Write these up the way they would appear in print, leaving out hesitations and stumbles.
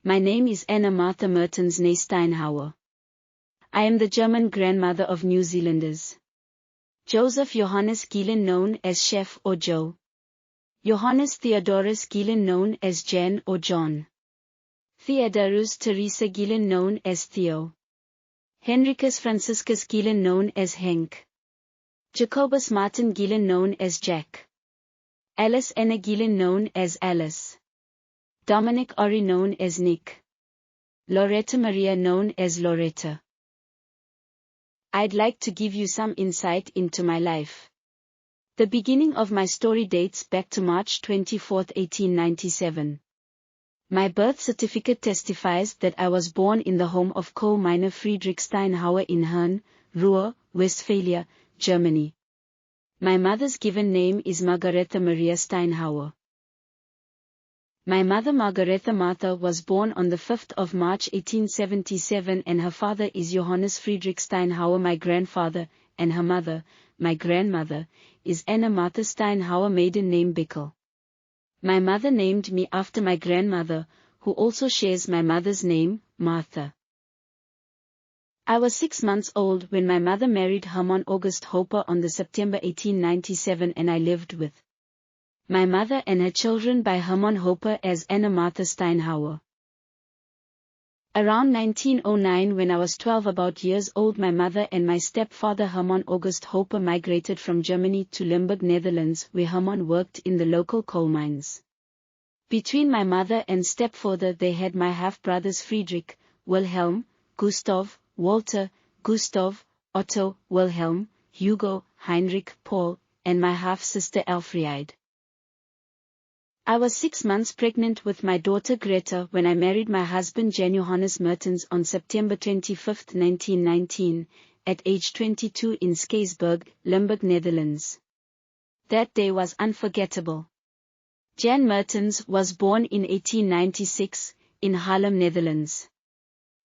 My name is Anna Martha Mertens née Steinhauer. I am the German grandmother of New Zealanders. Joseph Johannes Gielen known as Chef or Joe. Johannes Theodorus Gielen known as Jan or John. Theodorus Teresa Gielen known as Theo. Henricus Franciscus Gielen known as Henk. Jacobus Martin Gielen known as Jack. Alice Anna Gielen known as Alice. Dominic Ori known as Nick. Loretta Maria known as Loretta. I'd like to give you some insight into my life. The beginning of my story dates back to March 24, 1897. My birth certificate testifies that I was born in the home of coal miner Friedrich Steinhauer in Herne, Ruhr, Westphalia, Germany. My mother's given name is Margaretha Maria Steinhauer. My mother Margaretha Matha was born on the 5th of March 1877 and her father is Johannes Friedrich Steinhauer. My grandfather, and her mother, my grandmother, is Anna Martha Steinhauer, maiden name Bickel. My mother named me after my grandmother, who also shares my mother's name, Martha. I was 6 months old when my mother married Hermann August Hopper on the September 1897 and I lived with my mother and her children by Hermann Hopper as Anna Martha Steinhauer. Around 1909 when I was 12 about years old, my mother and my stepfather Hermann August Hopper migrated from Germany to Limburg, Netherlands, where Hermann worked in the local coal mines. Between my mother and stepfather they had my half-brothers Friedrich, Wilhelm, Gustav, Walter, Gustav, Otto, Wilhelm, Hugo, Heinrich, Paul, and my half-sister Elfriede. I was 6 months pregnant with my daughter Greta when I married my husband Jan Johannes Mertens on September 25, 1919, at age 22 in Skeesburg, Limburg, Netherlands. That day was unforgettable. Jan Mertens was born in 1896, in Haarlem, Netherlands.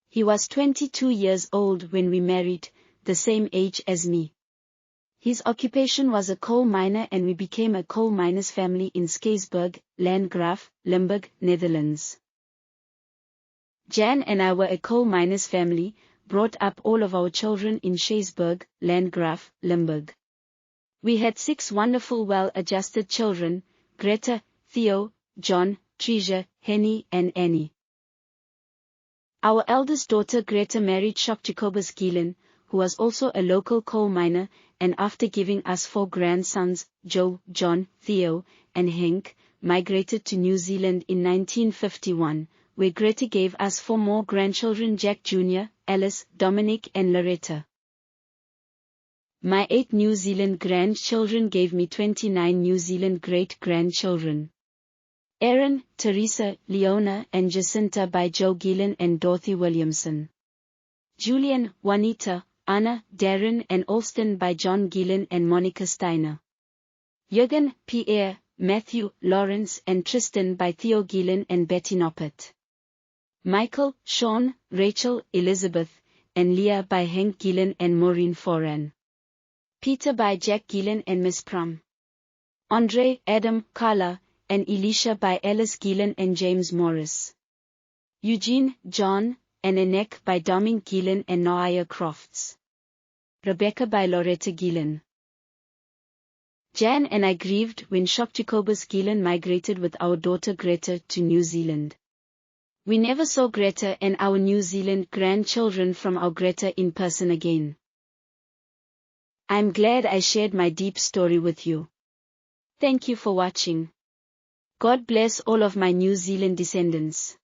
He was 22 years old when we married, the same age as me. His occupation was a coal miner and we became a coal miners' family in Skeesburg, Landgraaf, Limburg, Netherlands. Jan and I were a coal miners' family, brought up all of our children in Skeesburg, Landgraaf, Limburg. We had 6 wonderful well-adjusted children, Greta, Theo, John, Treasure, Henny and Annie. Our eldest daughter Greta married Jacobus Gielen, who was also a local coal miner, and after giving us 4 grandsons, Joe, John, Theo, and Henk, migrated to New Zealand in 1951, where Greta gave us 4 more grandchildren, Jack Jr., Alice, Dominic and Loretta. My 8 New Zealand grandchildren gave me 29 New Zealand great-grandchildren. Aaron, Teresa, Leona and Jacinta by Joe Gielen and Dorothy Williamson. Julian, Juanita, Anna, Darren and Alston by John Gielen and Monica Steiner. Jürgen, Pierre, Matthew, Lawrence and Tristan by Theo Gielen and Betty Noppert. Michael, Sean, Rachel, Elizabeth, and Leah by Henk Gielen and Maureen Foran. Peter by Jack Gielen and Miss Prum. Andre, Adam, Carla, and Elisha by Alice Gielen and James Morris. Eugene, John, and Anek by Dominic Gielen and Noah Crofts. Rebecca by Loretta Gielen. Jan and I grieved when Jacobus Gielen migrated with our daughter Greta to New Zealand. We never saw Greta and our New Zealand grandchildren from our Greta in person again. I'm glad I shared my deep story with you. Thank you for watching. God bless all of my New Zealand descendants.